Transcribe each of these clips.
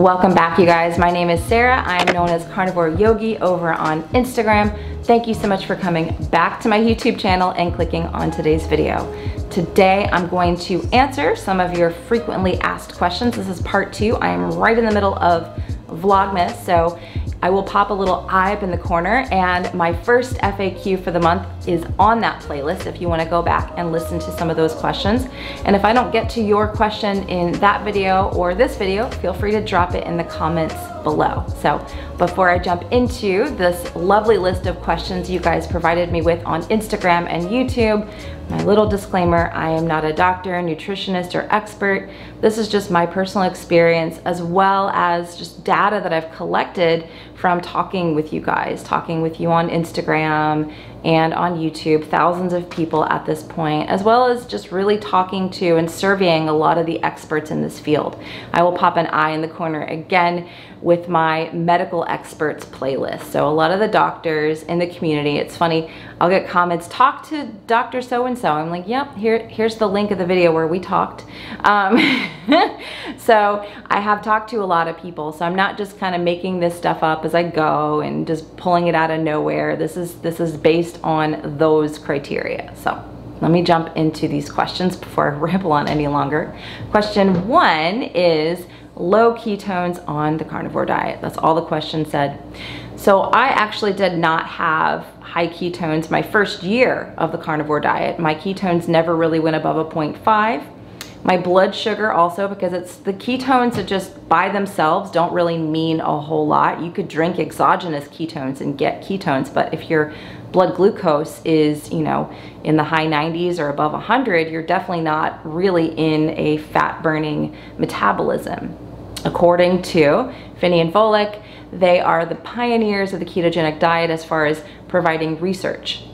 Welcome back, you guys. My name is Sarah. I'm known as Carnivore Yogi over on Instagram. Thank you so much for coming back to my YouTube channel and clicking on today's video. Today, I'm going to answer some of your frequently asked questions. This is part 2. I am right in the middle of Vlogmas, so I will pop a little eye up in the corner, and my first FAQ for the month is on that playlist if you want to go back and listen to some of those questions. And if I don't get to your question in that video or this video, feel free to drop it in the comments below. So before I jump into this lovely list of questions you guys provided me with on Instagram and YouTube, my little disclaimer, I am not a doctor, nutritionist, or expert. This is just my personal experience as well as just data that I've collected from talking with you guys, talking with you on Instagram and on YouTube, thousands of people at this point, as well as just really talking to and surveying a lot of the experts in this field. I will pop an eye in the corner again with my medical experts playlist. So a lot of the doctors in the community, it's funny, I'll get comments, talk to Dr. So-and-so. I'm like, yep, here's the link of the video where we talked. So I have talked to a lot of people, so I'm not just kind of making this stuff up as I go and just pulling it out of nowhere. This is based on those criteria. So let me jump into these questions before I ramble on any longer. Question 1 is low ketones on the carnivore diet. That's all the question said. So I actually did not have high ketones my first year of the carnivore diet. My ketones never really went above a 0.5. My blood sugar also, because it's the ketones that just by themselves don't really mean a whole lot. You could drink exogenous ketones and get ketones, but if your blood glucose is, you know, in the high 90s or above 100, you're definitely not really in a fat burning metabolism. According to Finney and Volek, they are the pioneers of the ketogenic diet as far as providing research.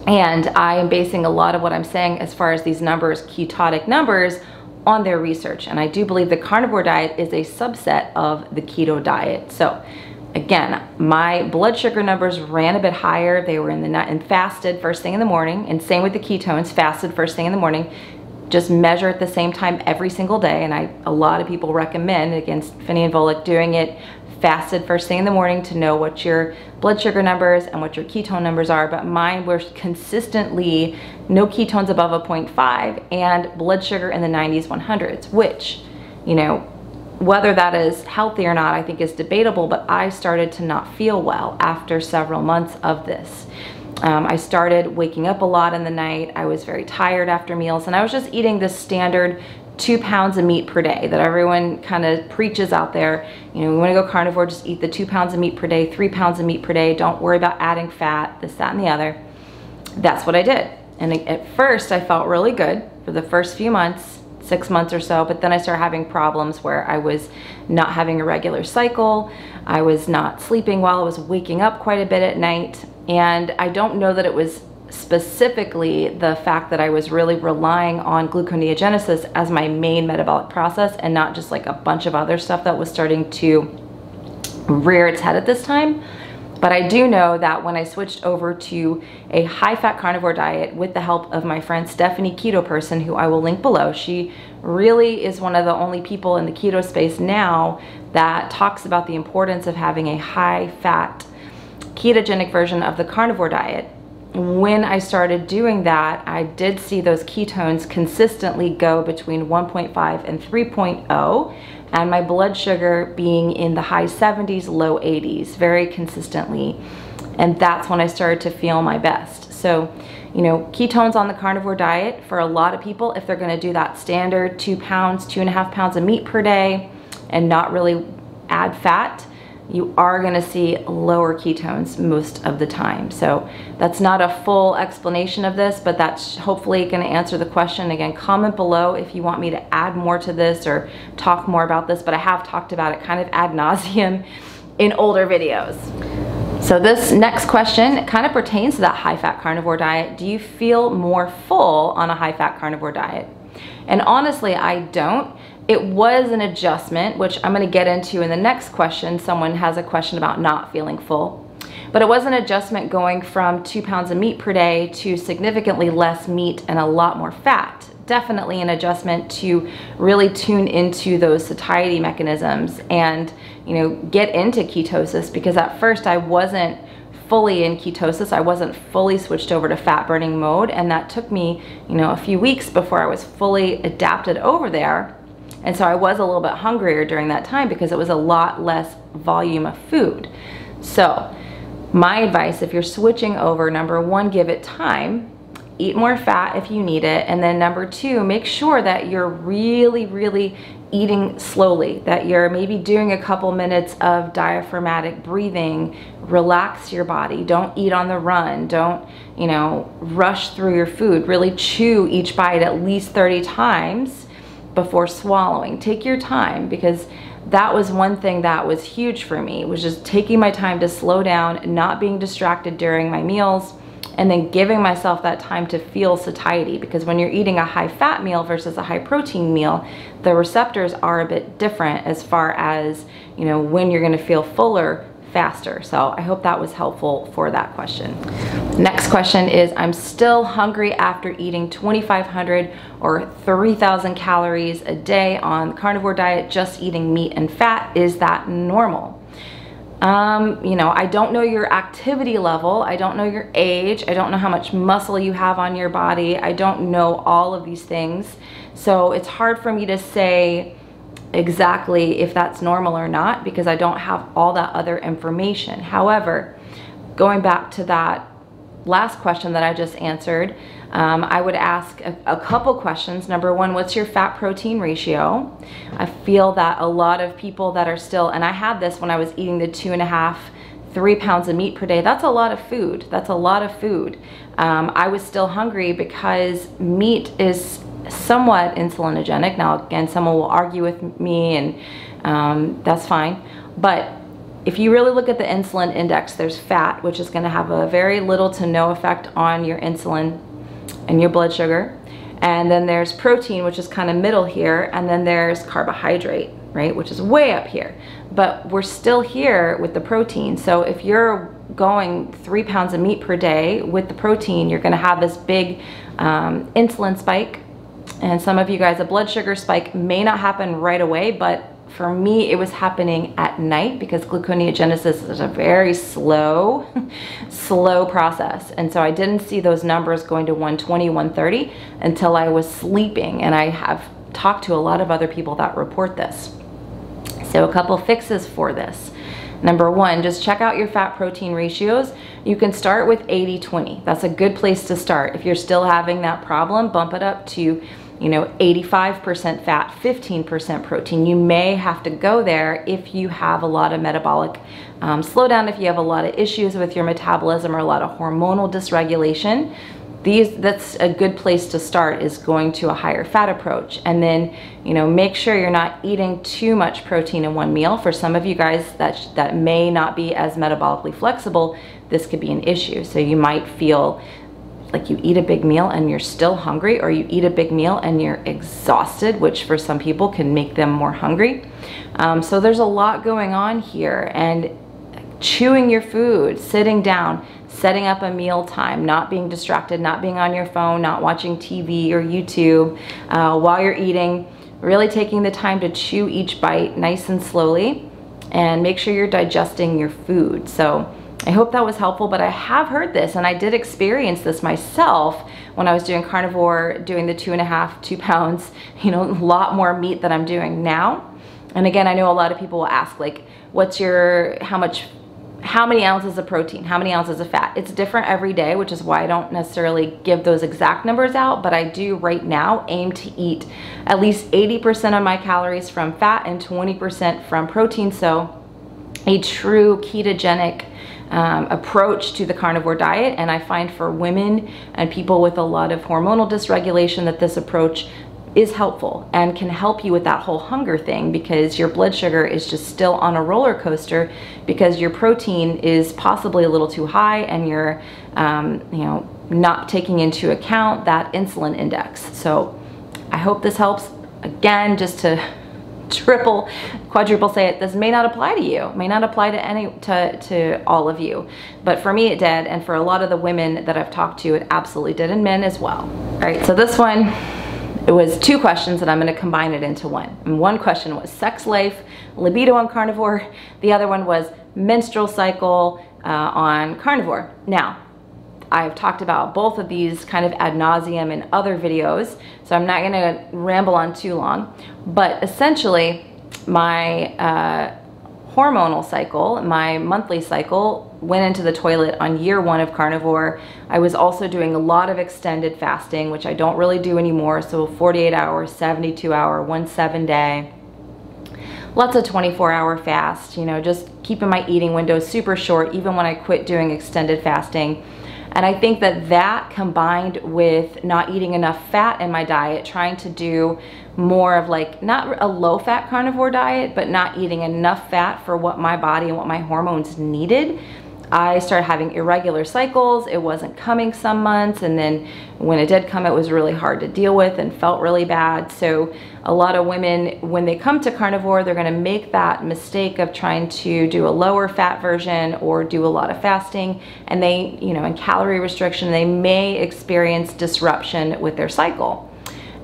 And I am basing a lot of what I'm saying as far as these numbers, ketotic numbers, on their research. And I do believe the carnivore diet is a subset of the keto diet. So again, my blood sugar numbers ran a bit higher. They were in the night and fasted first thing in the morning, and same with the ketones, fasted first thing in the morning. Just measure at the same time every single day. And a lot of people recommend, against Finney and Volek, doing it fasted first thing in the morning to know what your blood sugar numbers and what your ketone numbers are. But mine were consistently no ketones above a 0.5 and blood sugar in the 90s, 100s, which, you know, whether that is healthy or not, I think is debatable, but I started to not feel well after several months of this. I started waking up a lot in the night. I was very tired after meals, and I was just eating this standard 2 pounds of meat per day that everyone kind of preaches out there. You know, we want to go carnivore, just eat the 2 pounds of meat per day, 3 pounds of meat per day. Don't worry about adding fat, this, that, and the other. That's what I did. And at first I felt really good for the first few months, 6 months or so, but then I started having problems where I was not having a regular cycle. I was not sleeping well. I was waking up quite a bit at night. And I don't know that it was specifically the fact that I was really relying on gluconeogenesis as my main metabolic process and not just like a bunch of other stuff that was starting to rear its head at this time. But I do know that when I switched over to a high-fat carnivore diet with the help of my friend Stephanie Keto Person, who I will link below, she really is one of the only people in the keto space now that talks about the importance of having a high-fat ketogenic version of the carnivore diet. When I started doing that, I did see those ketones consistently go between 1.5 and 3.0, and my blood sugar being in the high 70s, low 80s, very consistently. And that's when I started to feel my best. So, you know, ketones on the carnivore diet, for a lot of people, if they're gonna do that standard 2 pounds, 2.5 pounds of meat per day and not really add fat, you are gonna see lower ketones most of the time. So that's not a full explanation of this, but that's hopefully gonna answer the question. Again, comment below if you want me to add more to this or talk more about this, but I have talked about it kind of ad nauseum in older videos. So this next question kind of pertains to that high-fat carnivore diet. Do you feel more full on a high-fat carnivore diet? And honestly, I don't. It was an adjustment, which I'm going to get into in the next question. Someone has a question about not feeling full. But it was an adjustment going from 2 pounds of meat per day to significantly less meat and a lot more fat. definitely an adjustment to really tune into those satiety mechanisms and, you know, get into ketosis, because at first I wasn't fully in ketosis. I wasn't fully switched over to fat burning mode, and that took me, you know, a few weeks before I was fully adapted over there. And so I was a little bit hungrier during that time because it was a lot less volume of food. So my advice, if you're switching over, number one, give it time. Eat more fat if you need it. And then number two, make sure that you're really eating slowly, that you're maybe doing a couple minutes of diaphragmatic breathing. Relax your body. Don't eat on the run. Don't, you know, rush through your food. Really chew each bite at least 30 times before swallowing. Take your time, because that was one thing that was huge for me, was just taking my time to slow down, not being distracted during my meals, and then giving myself that time to feel satiety. Because when you're eating a high fat meal versus a high protein meal, the receptors are a bit different as far as, you know, when you're gonna feel fuller faster. So I hope that was helpful for that question. Next question is, I'm still hungry after eating 2,500 or 3,000 calories a day on the carnivore diet, just eating meat and fat. Is that normal? You know, I don't know your activity level. I don't know your age. I don't know how much muscle you have on your body. I don't know all of these things. So it's hard for me to say exactly if that's normal or not, because I don't have all that other information. However, going back to that last question that I just answered, I would ask a couple questions. Number one, what's your fat protein ratio? I feel that a lot of people that are still, and I had this when I was eating the 2.5, 3 pounds of meat per day. That's a lot of food. That's a lot of food. I was still hungry because meat is somewhat insulinogenic. Now, again, someone will argue with me, and that's fine. But if you really look at the insulin index, there's fat, which is going to have a very little to no effect on your insulin and your blood sugar. And then there's protein, which is kind of middle here. And then there's carbohydrate, right, which is way up here. But we're still here with the protein. So if you're going 3 pounds of meat per day with the protein, you're going to have this big insulin spike. And some of you guys, a blood sugar spike may not happen right away, but for me, it was happening at night, because gluconeogenesis is a very slow process. And so I didn't see those numbers going to 120, 130 until I was sleeping. And I have talked to a lot of other people that report this. So a couple fixes for this. Number one, just check out your fat protein ratios. You can start with 80-20. That's a good place to start. If you're still having that problem, bump it up to, you know, 85% fat, 15% protein. You may have to go there if you have a lot of metabolic slowdown, if you have a lot of issues with your metabolism or a lot of hormonal dysregulation. That's a good place to start, is going to a higher fat approach. And then, you know, make sure you're not eating too much protein in one meal. For some of you guys that may not be as metabolically flexible, this could be an issue. So you might feel like you eat a big meal and you're still hungry, or you eat a big meal and you're exhausted, which for some people can make them more hungry. So there's a lot going on here. And chewing your food, sitting down, setting up a meal time, not being distracted, not being on your phone, not watching TV or YouTube while you're eating, really taking the time to chew each bite nice and slowly, and make sure you're digesting your food. So I hope that was helpful, but I have heard this, and I did experience this myself when I was doing carnivore, doing the 2 pounds, you know, a lot more meat than I'm doing now. And again, I know a lot of people will ask, like, what's your, how many ounces of protein, how many ounces of fat? It's different every day, which is why I don't necessarily give those exact numbers out, but I do right now aim to eat at least 80% of my calories from fat and 20% from protein. So a true ketogenic approach to the carnivore diet. And I find for women and people with a lot of hormonal dysregulation that this approach is helpful and can help you with that whole hunger thing, because your blood sugar is just still on a roller coaster because your protein is possibly a little too high, and you're you know, not taking into account that insulin index. So I hope this helps. Again, just to triple, quadruple say it, this may not apply to you, may not apply to all of you, but for me it did, and for a lot of the women that I've talked to, it absolutely did, and men as well. All right, so this one, It was 2 questions, and I'm going to combine it into one. And one question was sex life, libido on carnivore. The other one was menstrual cycle on carnivore. Now, I've talked about both of these kind of ad nauseum in other videos, so I'm not going to ramble on too long. But essentially, my hormonal cycle, my monthly cycle, went into the toilet on year 1 of carnivore. I was also doing a lot of extended fasting, which I don't really do anymore. So 48 hour, 72 hour, 1 7-day, lots of 24-hour fast, you know, just keeping my eating window super short, even when I quit doing extended fasting. And I think that that combined with not eating enough fat in my diet, trying to do more of like, not a low fat carnivore diet, but not eating enough fat for what my body and what my hormones needed, I started having irregular cycles. It wasn't coming some months, and then when it did come, it was really hard to deal with and felt really bad. So a lot of women, when they come to carnivore, they're gonna make that mistake of trying to do a lower fat version or do a lot of fasting, and they, you know, in calorie restriction, they may experience disruption with their cycle.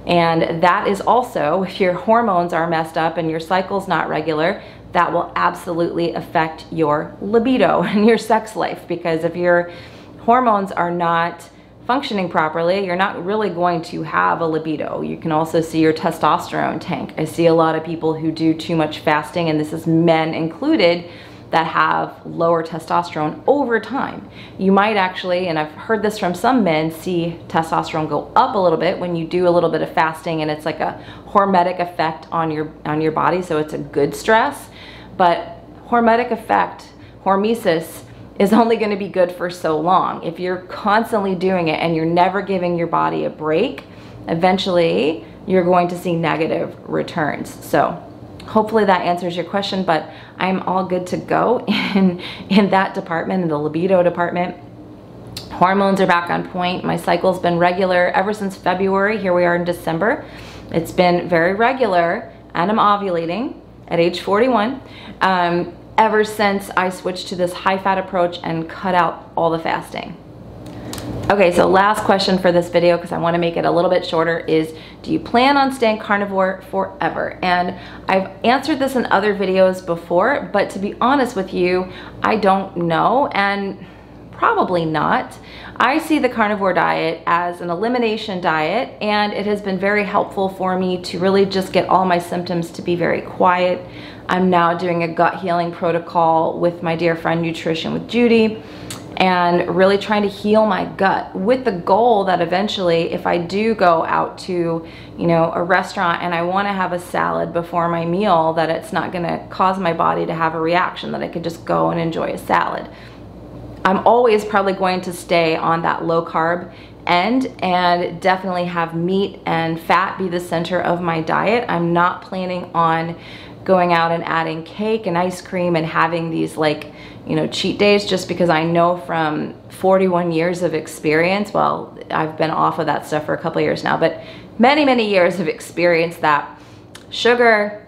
And that is also, if your hormones are messed up and your cycle's not regular, that will absolutely affect your libido and your sex life, because if your hormones are not functioning properly, you're not really going to have a libido. You can also see your testosterone tank. I see a lot of people who do too much fasting, and this is men included, that have lower testosterone over time. You might actually, and I've heard this from some men, see testosterone go up a little bit when you do a little bit of fasting, and it's like a hormetic effect on your body, so it's a good stress. But hormetic effect, hormesis, is only going to be good for so long. If you're constantly doing it and you're never giving your body a break, eventually you're going to see negative returns. So hopefully that answers your question, but I'm all good to go in that department, in the libido department. Hormones are back on point. My cycle's been regular ever since February. Here we are in December. It's been very regular, and I'm ovulating at age 41 ever since I switched to this high-fat approach and cut out all the fasting. Okay, so last question for this video, because I want to make it a little bit shorter, is do you plan on staying carnivore forever? And I've answered this in other videos before, but to be honest with you, I don't know, and probably not. I see the carnivore diet as an elimination diet, and it has been very helpful for me to really just get all my symptoms to be very quiet. I'm now doing a gut healing protocol with my dear friend Nutrition with Judy, and really trying to heal my gut with the goal that eventually, if I do go out to, you know, a restaurant and I want to have a salad before my meal, that it's not going to cause my body to have a reaction, that I could just go and enjoy a salad. I'm always probably going to stay on that low carb end and definitely have meat and fat be the center of my diet. I'm not planning on going out and adding cake and ice cream and having these, like, you know, cheat days, just because I know from 41 years of experience, well, I've been off of that stuff for a couple of years now, but many, many years of experience, that sugar,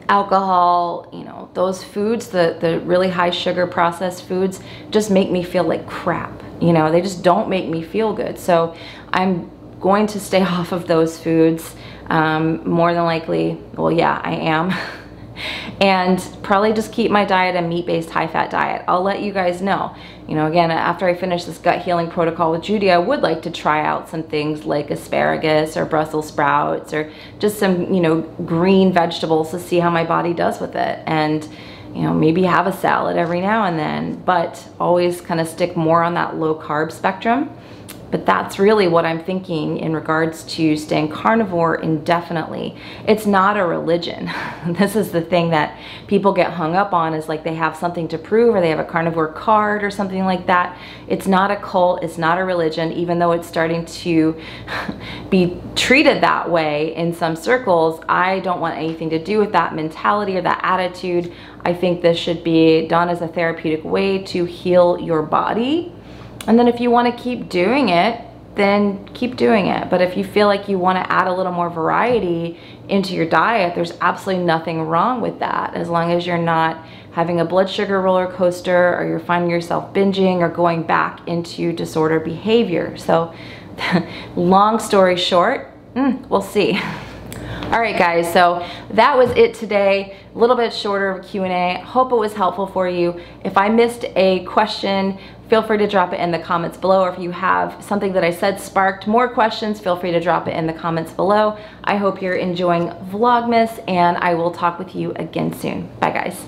alcohol, you know, those foods, the really high sugar processed foods, just make me feel like crap. You know, they just don't make me feel good. So I'm going to stay off of those foods, more than likely. Well, yeah, I am. And probably just keep my diet a meat-based high-fat diet. I'll let you guys know. You know, again, after I finish this gut healing protocol with Judy, I would like to try out some things like asparagus or Brussels sprouts, or just some, you know, green vegetables, to see how my body does with it. And, you know, maybe have a salad every now and then, but always kind of stick more on that low carb spectrum. But that's really what I'm thinking in regards to staying carnivore indefinitely. It's not a religion. This is the thing that people get hung up on, is like they have something to prove, or they have a carnivore card or something like that. It's not a cult, it's not a religion, even though it's starting to be treated that way in some circles. I don't want anything to do with that mentality or that attitude. I think this should be done as a therapeutic way to heal your body. And then if you want to keep doing it, then keep doing it. But if you feel like you want to add a little more variety into your diet, there's absolutely nothing wrong with that, as long as you're not having a blood sugar roller coaster, or you're finding yourself binging or going back into disorder behavior. So long story short, We'll see. All right, guys, so that was it today. A little bit shorter of a Q&A. Hope it was helpful for you. If I missed a question, feel free to drop it in the comments below, or if you have something that I said sparked more questions, feel free to drop it in the comments below. I hope you're enjoying Vlogmas, and I will talk with you again soon. Bye, guys.